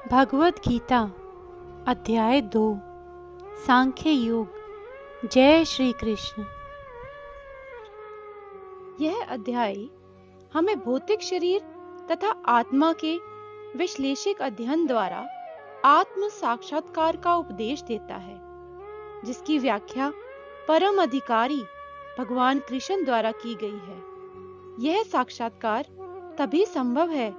भगवद गीता अध्याय 2 सांख्य योग। जय श्री कृष्ण। यह अध्याय हमें भौतिक शरीर तथा आत्मा के विश्लेषिक अध्ययन द्वारा आत्म साक्षात्कार का उपदेश देता है, जिसकी व्याख्या परम अधिकारी भगवान कृष्ण द्वारा की गई है। यह साक्षात्कार तभी संभव है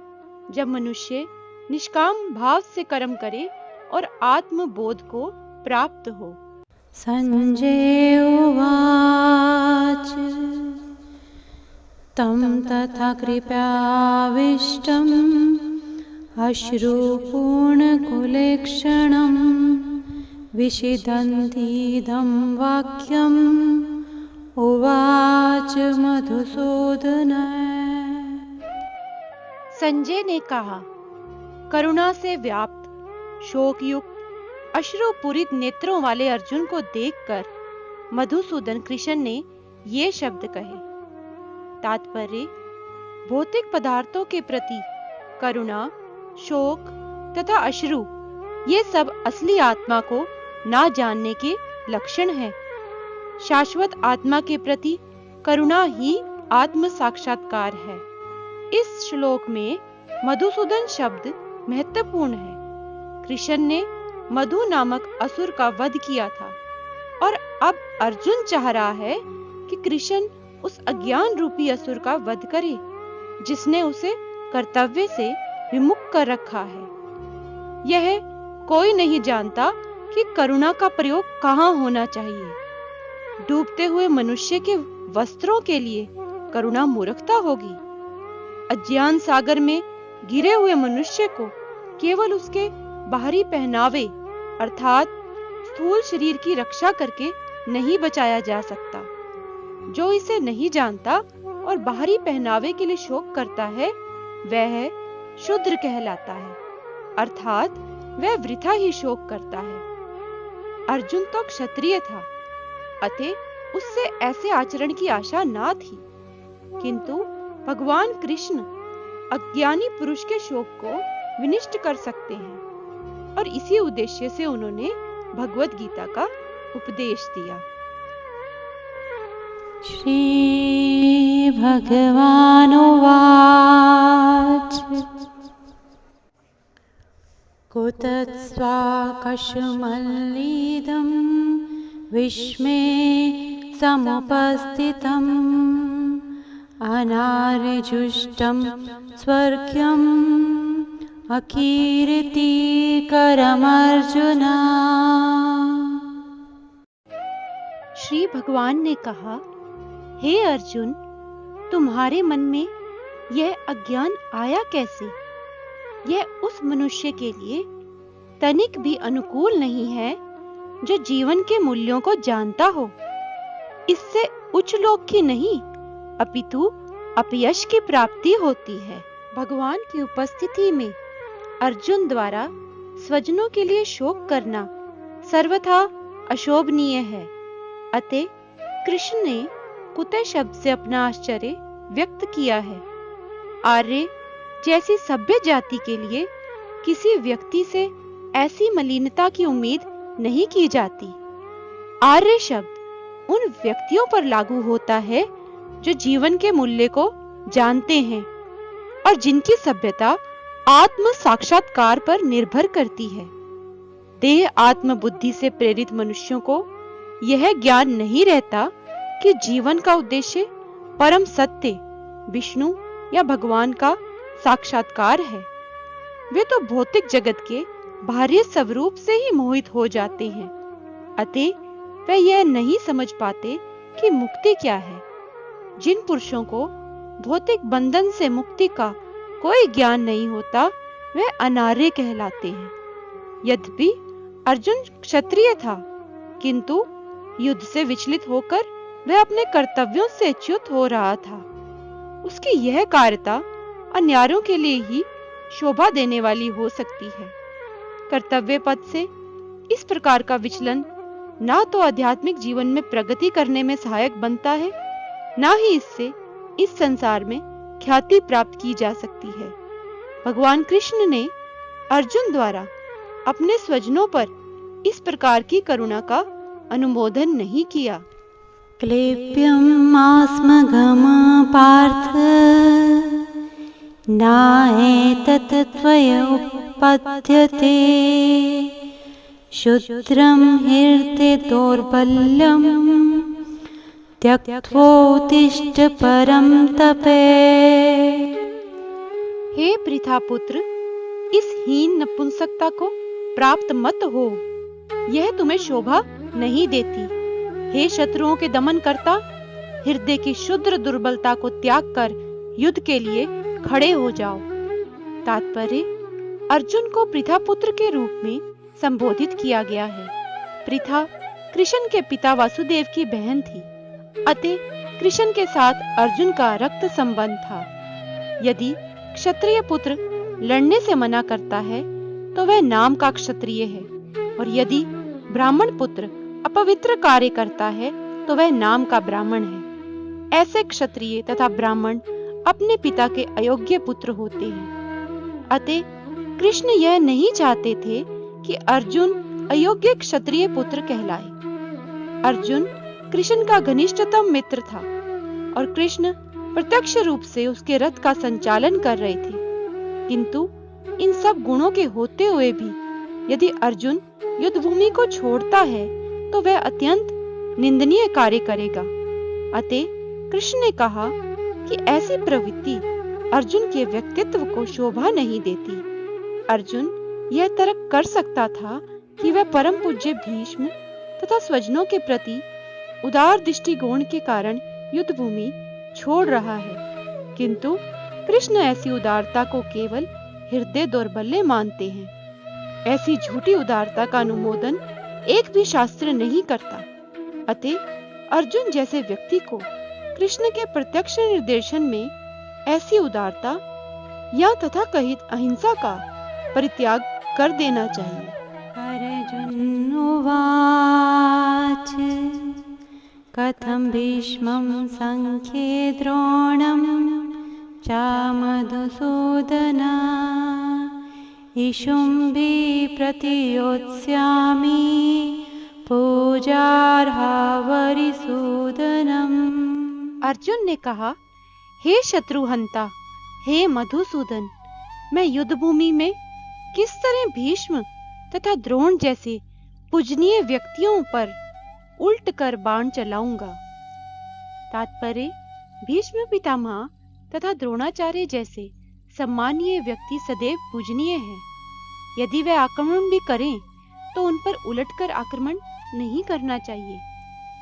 जब मनुष्य निष्काम भाव से कर्म करे और आत्म बोध को प्राप्त हो। संजय उवाच तं तथा कृपाविष्टम् अश्रुपूर्णकुलेक्षणं विषिदन्तीदं वाक्यम् उवाच मधुसूदन। संजय ने कहा, करुणा से व्याप्त शोकयुक्त अश्रुपूरित नेत्रों वाले अर्जुन को देखकर मधुसूदन कृष्ण ने ये शब्द कहे। तात्पर्य: भौतिक पदार्थों के प्रति करुणा, शोक तथा अश्रु ये सब असली आत्मा को ना जानने के लक्षण हैं। शाश्वत आत्मा के प्रति करुणा ही आत्म साक्षात्कार है। इस श्लोक में मधुसूदन शब्द महत्वपूर्ण है। कृष्ण ने मधु नामक असुर का वध किया था और अब अर्जुन चाह रहा है कि कृष्ण उस अज्ञान रूपी असुर का वध करे, जिसने उसे कर्तव्य से विमुख कर रखा है। यह कोई नहीं जानता कि करुणा का प्रयोग कहाँ होना चाहिए। डूबते हुए मनुष्य के वस्त्रों के लिए करुणा मूर्खता होगी। अज्ञान सागर में गिरे हुए मनुष्य को केवल उसके बाहरी पहनावे अर्थात स्थूल शरीर की रक्षा करके नहीं बचाया जा सकता। जो इसे नहीं जानता और बाहरी पहनावे के लिए शोक करता है, वह शूद्र कहलाता है, अर्थात वह वृथा ही शोक करता है। अर्जुन तो क्षत्रिय था, अतः उससे ऐसे आचरण की आशा ना थी, किंतु भगवान कृष्ण अज्ञानी पुरुष के शोक को विनिष्ट कर सकते हैं और इसी उद्देश्य से उन्होंने भगवद गीता का उपदेश दिया। श्री भगवानुवाच कुतस्त्वाकशमल्लिदं विश्मे समुपस्थितम् अनार्यजुष्टं स्वर्ग्यम् अकीर्तिकरमर्जुन। श्री भगवान ने कहा, हे अर्जुन, तुम्हारे मन में यह अज्ञान आया कैसे? यह उस मनुष्य के लिए तनिक भी अनुकूल नहीं है जो जीवन के मूल्यों को जानता हो। इससे उच्च लोक की नहीं अपितु अपयश की प्राप्ति होती है। भगवान की उपस्थिति में अर्जुन द्वारा स्वजनों के लिए शोक करना सर्वथा अशोभनीय है। अतः कृष्ण ने कुतः शब्द से अपना आश्चर्य व्यक्त किया है। आर्य जैसी सभ्य जाति के लिए किसी व्यक्ति से ऐसी मलिनता की उम्मीद नहीं की जाती। आर्य शब्द उन व्यक्तियों पर लागू होता है जो जीवन के मूल्य को जानते हैं और जिनकी सभ्यता आत्म साक्षात्कार पर निर्भर करती है। देह आत्म बुद्धि से प्रेरित मनुष्यों को यह ज्ञान नहीं रहता कि जीवन का उद्देश्य परम सत्य विष्णु या भगवान का साक्षात्कार है। वे तो भौतिक जगत के बाह्य स्वरूप से ही मोहित हो जाते हैं। अतः वे यह नहीं समझ पाते कि मुक्ति क्या है। जिन पुरुषों को भौतिक बंधन से मुक्ति का कोई ज्ञान नहीं होता, वे अनार्य कहलाते हैं। यद्यपि अर्जुन क्षत्रिय था, किंतु युद्ध से विचलित होकर वह अपने कर्तव्यों से च्युत हो रहा था। उसकी यह कायरता अन्यायों के लिए ही शोभा देने वाली हो सकती है। कर्तव्य पथ से इस प्रकार का विचलन ना तो आध्यात्मिक जीवन में प्रगति करने में सहायक बनता है, ना ही इससे इस संसार में ख्याति प्राप्त की जा सकती है। भगवान कृष्ण ने अर्जुन द्वारा अपने स्वजनों पर इस प्रकार की करुणा का अनुमोदन नहीं किया। क्लेप्यम् आस्मगम पार्थ नाएतत् त्वया उपपद्यते क्षुद्रं हीर्ते दौर्बल्यं त्यक्त्वोत्तिष्ठ परं तपे। हे पृथा पुत्र, इस हीन नपुंसकता को प्राप्त मत हो, यह तुम्हें शोभा नहीं देती। हे शत्रुओं के दमन करता, हृदय की क्षुद्र दुर्बलता को त्याग कर युद्ध के लिए खड़े हो जाओ। तात्पर्य, अर्जुन को पृथा पुत्र के रूप में संबोधित किया गया है। पृथा कृष्ण के पिता वासुदेव की बहन थी, अतः कृष्ण के साथ अर्जुन का रक्त संबंध था। यदि क्षत्रिय पुत्र लड़ने से मना करता है तो वह नाम का क्षत्रिय है, और यदि ब्राह्मण पुत्र अपवित्र कार्य करता है तो वह नाम का ब्राह्मण है। ऐसे क्षत्रिय तथा ब्राह्मण अपने पिता के अयोग्य पुत्र होते हैं। अतः कृष्ण यह नहीं चाहते थे कि अर्जुन अयोग्य क्षत्रिय पुत्र कहलाए। अर्जुन कृष्ण का घनिष्ठतम मित्र था और कृष्ण प्रत्यक्ष रूप से उसके रथ का संचालन कर रहे थे। किंतु इन सब गुणों के होते हुए भी यदि अर्जुन युद्ध भूमि को छोड़ता है तो वह अत्यंत निंदनीय कार्य करेगा। अतः कृष्ण ने कहा कि ऐसी प्रवृत्ति अर्जुन के व्यक्तित्व को शोभा नहीं देती। अर्जुन यह तर्क कर सकता था कि वह परम पूज्य भीष्म तथा स्वजनों के प्रति उदार दृष्टिकोण के कारण युद्ध भूमि छोड़ रहा है, किंतु कृष्ण ऐसी उदारता को केवल हृदय दौर्बल्य मानते हैं। ऐसी झूठी उदारता का अनुमोदन एक भी शास्त्र नहीं करता। अतः अर्जुन जैसे व्यक्ति को कृष्ण के प्रत्यक्ष निर्देशन में ऐसी उदारता या तथा कहित अहिंसा का परित्याग कर देना चाहिए। अर्जुन उवाच कथं भीष्मं संख्ये द्रोणं च मधुसूदन इषुम्भि प्रतियोत्स्यामि पूजार्हा वरिसूदनम्। अर्जुन ने कहा, हे शत्रुहंता, हे मधुसूदन, मैं युद्ध भूमि में किस तरह भीष्म तथा द्रोण जैसे पूजनीय व्यक्तियों पर उल्ट कर बाण चलाऊंगा। तात्पर्य, भीष्म पितामह तथा द्रोणाचार्य जैसे सम्मानीय व्यक्ति सदैव पूजनीय हैं। यदि वे आक्रमण भी करें तो उन पर उलटकर आक्रमण नहीं करना चाहिए।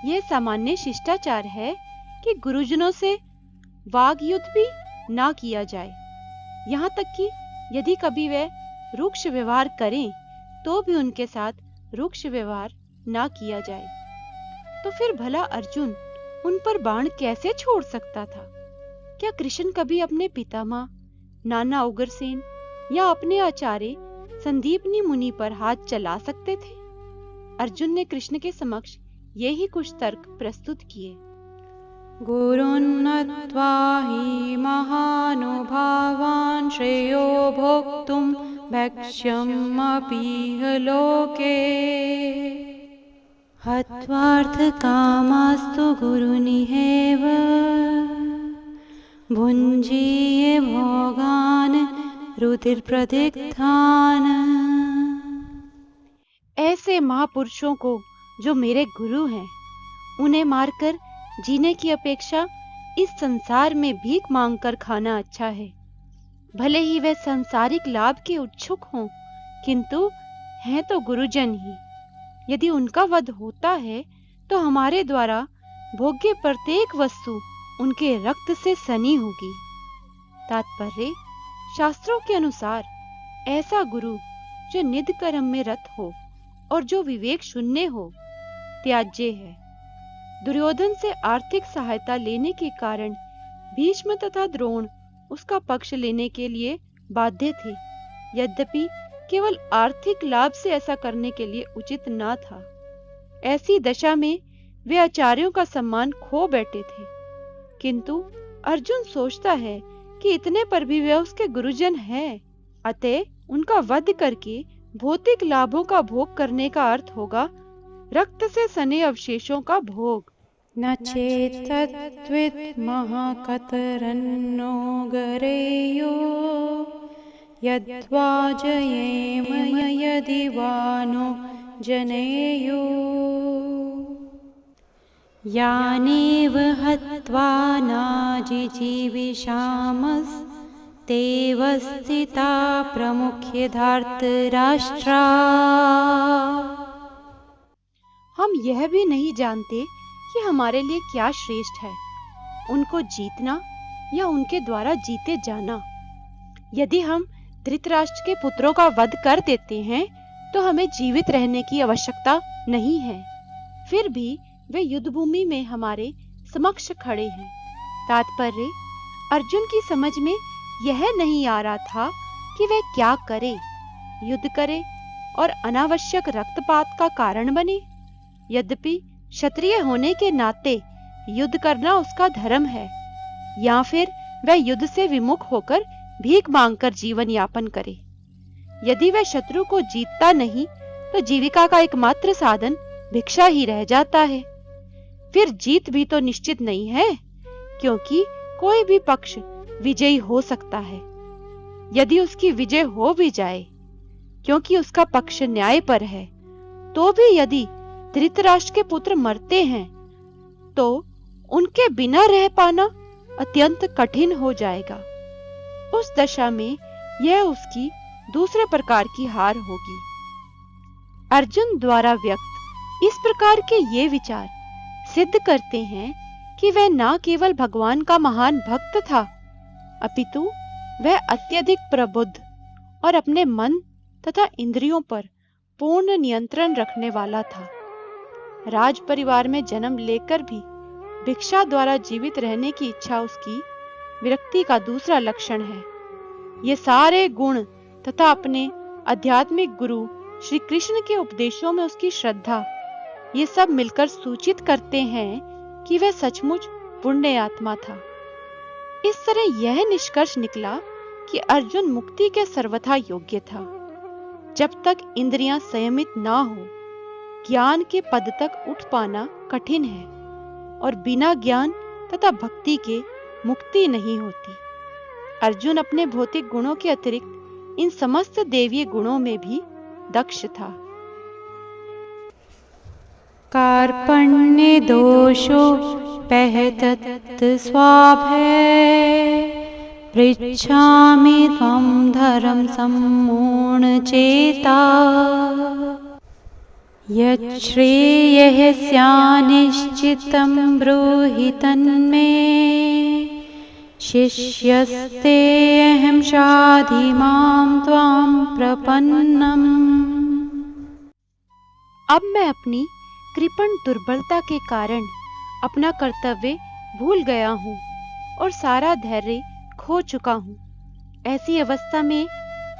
यह सामान्य शिष्टाचार है कि गुरुजनों से वाग युद्ध भी ना किया जाए। यहाँ तक कि यदि कभी वे रुक्ष व्यवहार करें तो भी उनके साथ रुक्ष व्यवहार ना किया जाए। तो फिर भला अर्जुन उन पर बाण कैसे छोड़ सकता था? क्या कृष्ण कभी अपने पितामह नाना उग्रसेन या अपने आचार्य संदीपनी मुनि पर हाथ चला सकते थे? अर्जुन ने कृष्ण के समक्ष यही कुछ तर्क प्रस्तुत किए। गुरुन्नत्वा हि महानुभावान् श्रेयो भोक्तुं भक्ष्यमपीह लोके हत्वार्थकामास्तु गुरुनिहेव भुञ्जीये भोगान् रुधिरप्रदिग्धान्। ऐसे महापुरुषों को जो मेरे गुरु हैं, उन्हें मारकर जीने की अपेक्षा इस संसार में भीख मांगकर खाना अच्छा है। भले ही वे सांसारिक लाभ के इच्छुक हों, किंतु हैं तो गुरुजन ही। यदि उनका वध होता है तो हमारे द्वारा भोग्य प्रत्येक वस्तु उनके रक्त से सनी होगी। तात्पर्य, शास्त्रों के अनुसार ऐसा गुरु जो निध कर्म में रत हो और जो विवेक शून्य हो, त्याज्य है। दुर्योधन से आर्थिक सहायता लेने के कारण भीष्म तथा द्रोण उसका पक्ष लेने के लिए बाध्य थे। यद्यपि केवल आर्थिक लाभ से ऐसा करने के लिए उचित ना था। ऐसी दशा में वे आचार्यों का सम्मान खो बैठे थे। किंतु अर्जुन सोचता है कि इतने पर भी वे उसके गुरुजन हैं, अतः उनका वध करके भौतिक लाभों का भोग करने का अर्थ होगा रक्त से सने अवशेषों का भोग। न चेतत्वित् महाकतरन्नो गरेयो यद्वा जयेम यदि वा नो जनेयो यानेव हत्वा नाजिजीविषामस्तेव स्थिता प्रमुख्य धार्तराष्ट्रा। हम यह भी नहीं जानते कि हमारे लिए क्या श्रेष्ठ है, उनको जीतना या उनके द्वारा जीते जाना। यदि हम धृतराष्ट्र के पुत्रों का वध कर देते हैं तो हमें जीवित रहने की आवश्यकता नहीं है, फिर भी वे युद्ध भूमि में हमारे समक्ष खड़े हैं। तात्पर्य, अर्जुन की समझ में यह नहीं आ रहा था कि वह क्या करे, युद्ध करे और अनावश्यक रक्तपात का कारण बने। यद्यपि क्षत्रिय होने के नाते युद्ध करना उसका धर्म है, या फिर वह युद्ध से विमुख होकर भीख मांगकर जीवन यापन करे। यदि वह शत्रु को जीतता नहीं तो जीविका का एकमात्र साधन भिक्षा ही रह जाता है। फिर जीत भी तो निश्चित नहीं है, क्योंकि कोई भी पक्ष विजयी हो सकता है। यदि उसकी विजय हो भी जाए, क्योंकि उसका पक्ष न्याय पर है, तो भी यदि धृतराष्ट्र के पुत्र मरते हैं तो उनके बिना रह पाना अत्यंत कठिन हो जाएगा। उस दशा में यह उसकी दूसरे प्रकार की हार होगी। अर्जुन द्वारा व्यक्त इस प्रकार के ये विचार सिद्ध करते हैं कि वह न केवल भगवान का महान भक्त था, अपितु वह अत्यधिक प्रबुद्ध और अपने मन तथा इंद्रियों पर पूर्ण नियंत्रण रखने वाला था। राज परिवार में जन्म लेकर भी भिक्षा द्वारा जीवित रहने की इच्छा उसकी विरक्ति का दूसरा लक्षण है। ये सारे गुण तथा अपने आध्यात्मिक गुरु श्री कृष्ण के उपदेशों में उसकी श्रद्धा, ये सब मिलकर सूचित करते हैं कि वह सचमुच पुण्य आत्मा था। इस तरह यह निष्कर्ष निकला कि अर्जुन मुक्ति के सर्वथा योग्य था। जब तक इंद्रियां संयमित ना हो, ज्ञान के पद तक उठ पाना कठिन है, और बिना ज्ञान तथा भक्ति के मुक्ति नहीं होती। अर्जुन अपने भौतिक गुणों के अतिरिक्त इन समस्त देवीय गुणों में भी दक्ष था। कार्पण्ये दोषो पहतत् स्वाभय पृच्छामि त्वं धर्म सम्मूढ़ चेता यच्छ्रेयः स्यान्निश्चितं ब्रूहि तन्मे शिष्यस्तेऽहं शाधि मां त्वां प्रपन्नम्। अब मैं अपनी कृपण दुर्बलता के कारण अपना कर्तव्य भूल गया हूँ और सारा धैर्य खो चुका हूँ। ऐसी अवस्था में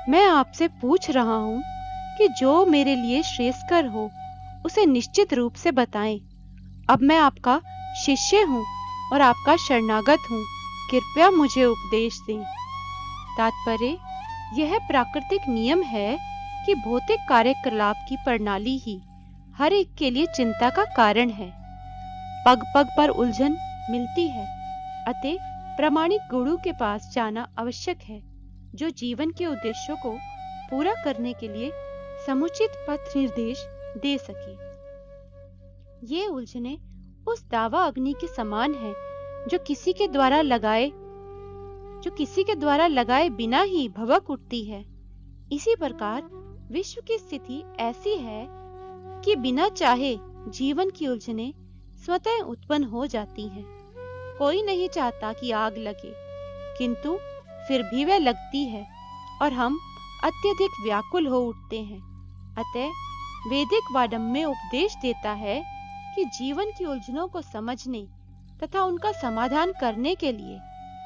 मैं आपसे पूछ रहा हूँ कि जो मेरे लिए श्रेयस्कर हो उसे निश्चित रूप से बताएं। अब मैं आपका शिष्य हूँ और आपका शरणागत हूँ, कृपया मुझे उपदेश दें। तात्पर्य, यह प्राकृतिक नियम है कि भौतिक कार्यकलाप की प्रणाली ही हर एक के लिए चिंता का कारण है। पग पग पर उलझन मिलती है, अतः प्रामाणिक गुरु के पास जाना आवश्यक है, जो जीवन के उद्देश्यों को पूरा करने के लिए समुचित पथ निर्देश दे सके। ये उलझने उस दावा अग्नि के समान है जो किसी के द्वारा लगाए बिना ही भभक उठती है। इसी प्रकार विश्व की स्थिति ऐसी है कि बिना चाहे जीवन की उलझने स्वतः उत्पन्न हो जाती हैं। कोई नहीं चाहता कि आग लगे, किंतु फिर भी वह लगती है और हम अत्यधिक व्याकुल हो उठते हैं। अतः वैदिक वाङ्मय उपदेश देता है कि जीवन की उलझनों को समझने तथा उनका समाधान करने के लिए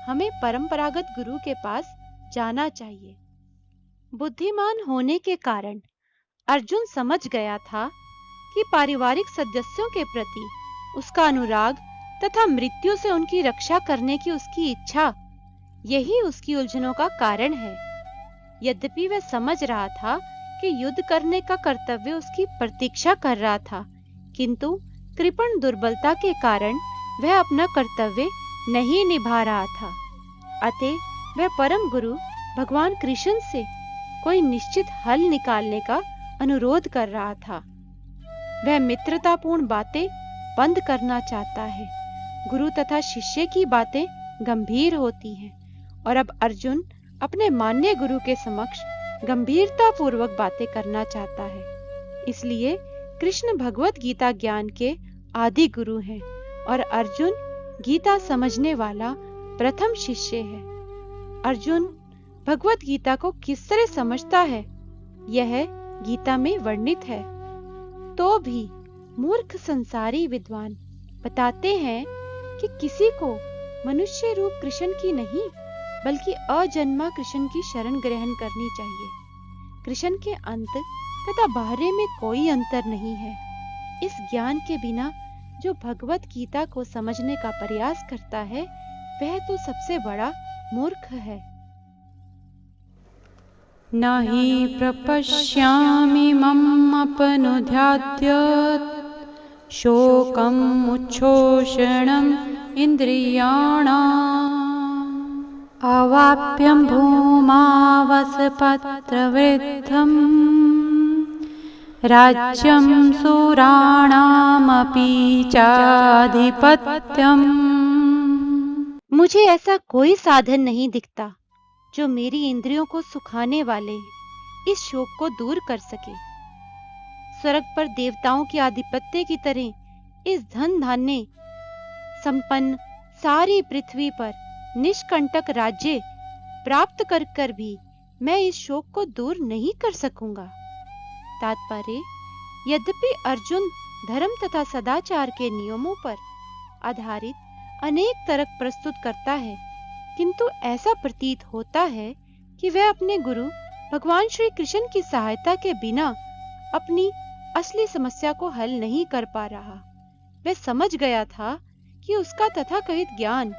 हमें परंपरागत गुरु के पास जाना चाहिए। बुद्धिमान होने के कारण अर्जुन समझ गया था कि पारिवारिक सदस्यों के प्रति उसका अनुराग तथा मृत्यु से उनकी रक्षा करने की उसकी इच्छा, यही उसकी उलझनों का कारण है। यद्यपि वह समझ रहा था कि युद्ध करने का कर्तव्य उसकी प्रतीक्षा कर रहा था, किंतु कृपण दुर्बलता के कारण वह अपना कर्तव्य नहीं निभा रहा था। अतः वह परम गुरु भगवान कृष्ण से कोई निश्चित हल निकालने का अनुरोध कर रहा था। वह मित्रतापूर्ण बातें बंद करना चाहता है। गुरु तथा शिष्य की बातें गंभीर होती हैं और अब अर्जुन अपने मान्य गुरु के समक्ष गंभीरता पूर्वक बातें करना चाहता है। इसलिए कृष्ण भगवत गीता ज्ञान के आदि गुरु हैं और अर्जुन गीता समझने वाला प्रथम शिष्य है। अर्जुन भगवत गीता को किस तरह समझता है, यह गीता में वर्णित है। तो भी मूर्ख संसारी विद्वान बताते हैं कि किसी को मनुष्य रूप कृष्ण की नहीं बल्कि अजन्मा कृष्ण की शरण ग्रहण करनी चाहिए। कृष्ण के अंत तथा बाहरी में कोई अंतर नहीं है। इस ज्ञान के बिना जो भगवत गीता को समझने का प्रयास करता है वह तो सबसे बड़ा मूर्ख है। न हि प्रपश्यामि मम अपनुध्यात्य शोकम् उच्छोषणम् इन्द्रियाणाम् अवाप्यं भूमावसपत्रवृद्धम् राज्यं सुराणामपि चाधिपत्यम्। मुझे ऐसा कोई साधन नहीं दिखता जो मेरी इंद्रियों को सुखाने वाले इस शोक को दूर कर सके। स्वर्ग पर देवताओं के आधिपत्य की तरह इस धन धान्य संपन्न सारी पृथ्वी पर निष्कंटक राज्य प्राप्त कर भी मैं इस शोक को दूर नहीं कर सकूंगा। तात्पर्य, यद्यपि अर्जुन धर्म तथा सदाचार के नियमों पर आधारित अनेक तर्क प्रस्तुत करता है, किंतु ऐसा प्रतीत होता है कि वह अपने गुरु भगवान श्री कृष्ण की सहायता के बिना अपनी असली समस्या को हल नहीं कर पा रहा। वह समझ गया था कि उसका तथाकथित ज्ञान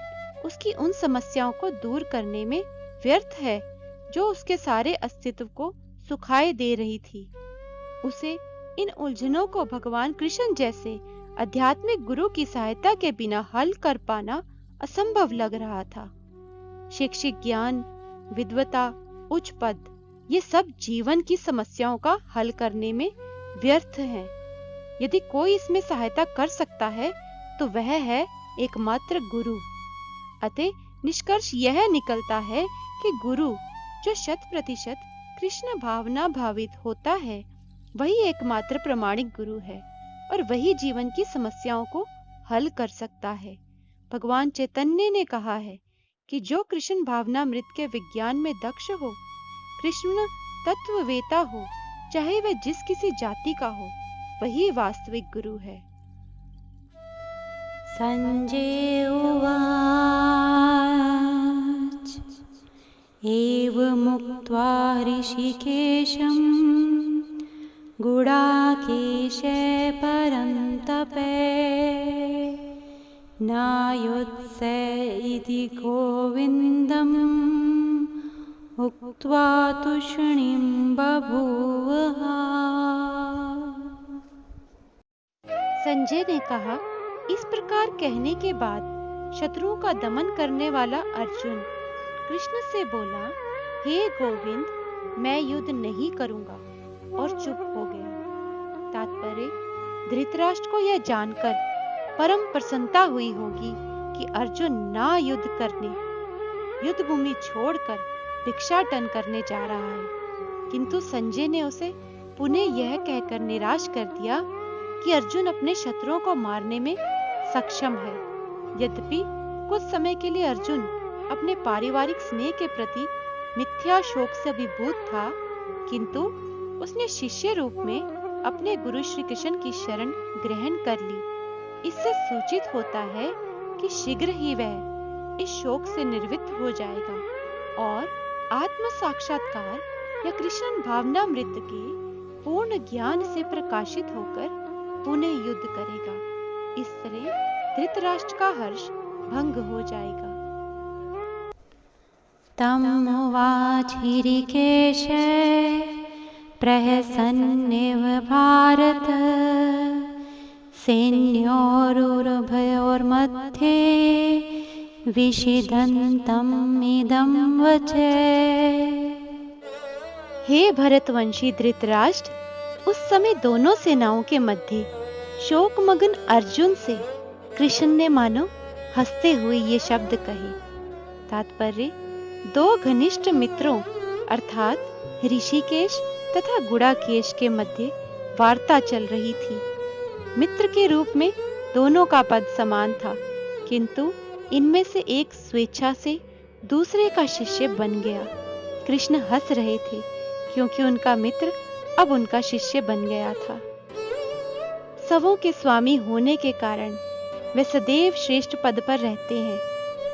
उसकी उन समस्याओं को दूर करने में व्यर्थ है जो उसके सारे अस्तित्व को सुखाए दे रही थी। उसे इन उलझनों को भगवान कृष्ण जैसे आध्यात्मिक गुरु की सहायता के बिना हल कर पाना असंभव लग रहा था। शैक्षिक ज्ञान, विद्वता, उच्च पद, ये सब जीवन की समस्याओं का हल करने में व्यर्थ हैं। यदि कोई इसमें सहायता कर सकता है तो वह है एकमात्र गुरु। अतः निष्कर्ष यह निकलता है कि गुरु जो 100% कृष्ण भावना भावित होता है वही एकमात्र प्रमाणिक गुरु है और वही जीवन की समस्याओं को हल कर सकता है। भगवान चैतन्य ने कहा है कि जो कृष्ण भावनामृत के विज्ञान में दक्ष हो, कृष्ण तत्ववेता हो, चाहे वह जिस किसी जाति का हो, वही वास्तविक गुरु है। संजय उवाच एवमुक्त्वा ऋषिकेशं गुडाकेशे परन्तपे नायुत्से इति गोविन्दम् उक्त्वा तूष्णीं बभूवः। संजय ने कहा, इस प्रकार कहने के बाद शत्रुओं का दमन करने वाला अर्जुन कृष्ण से बोला, हे गोविंद, मैं युद्ध नहीं करूंगा, और चुप हो गया। तात्पर्य, धृतराष्ट्र को यह जानकर परम प्रसन्नता हुई होगी कि अर्जुन ना युद्ध करने, युद्ध भूमि छोड़कर भिक्षाटन करने जा रहा है, किंतु संजय ने उसे पुनः यह कहकर निराश कर दिया कि अर्जुन अपने शत्रुओं को मारने में सक्षम है। यद्यपि कुछ समय के लिए अर्जुन अपने पारिवारिक स्नेह के प्रति मिथ्या शोक से अभिभूत था, किंतु उसने शिष्य रूप में अपने गुरु श्री कृष्ण की शरण ग्रहण कर ली। इससे सूचित होता है कि शीघ्र ही वह इस शोक से निवृत्त हो जाएगा और आत्म साक्षात्कार या कृष्ण भावनामृत के पूर्ण ज्ञान से प्रकाशित होकर पुनः युद्ध करेगा। इस तरह धृतराष्ट्र का हर्ष भंग हो जाएगा। तमुवाचिरिकेश प्रहसन्निव भारत सैन्योरुभयोर्मध्ये विषिदन्तम् इदं वचः। हे भरतवंशी धृतराष्ट्र, उस समय दोनों सेनाओं के मध्य शोकमग्न अर्जुन से कृष्ण ने मानो हंसते हुए ये शब्द कहे। तात्पर्य, दो घनिष्ठ मित्रों अर्थात ऋषिकेश तथा गुड़ाकेश के मध्य वार्ता चल रही थी। मित्र के रूप में दोनों का पद समान था, किंतु इनमें से एक स्वेच्छा से दूसरे का शिष्य बन गया। कृष्ण हंस रहे थे क्योंकि उनका मित्र अब उनका शिष्य बन गया था। सबों के स्वामी होने के कारण वे सदैव श्रेष्ठ पद पर रहते हैं,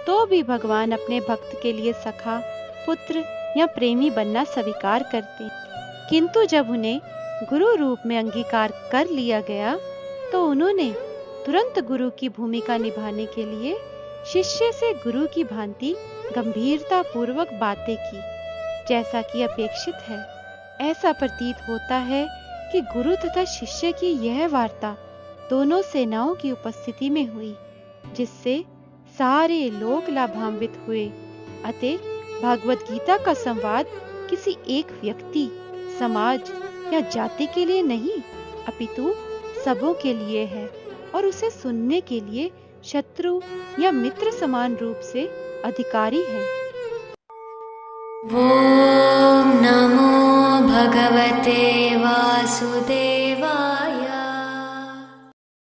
तो भी भगवान अपने भक्त के लिए सखा, पुत्र या प्रेमी बनना स्वीकार करते हैं। किंतु जब उन्हें गुरु रूप में अंगीकार कर लिया गया तो उन्होंने तुरंत गुरु की भूमिका निभाने के लिए शिष्य से गुरु की भांति गंभीरता पूर्वक बातें की, जैसा कि अपेक्षित है। ऐसा प्रतीत होता है कि गुरु तथा शिष्य की यह वार्ता दोनों सेनाओं की उपस्थिति में हुई, जिससे सारे लोग लाभान्वित हुए। अतः भागवत गीता का संवाद किसी एक व्यक्ति, समाज या जाति के लिए नहीं, अपितु सबों के लिए है और उसे सुनने के लिए शत्रु या मित्र समान रूप से अधिकारी है। ओम नमो भगवते वासुदेवाय।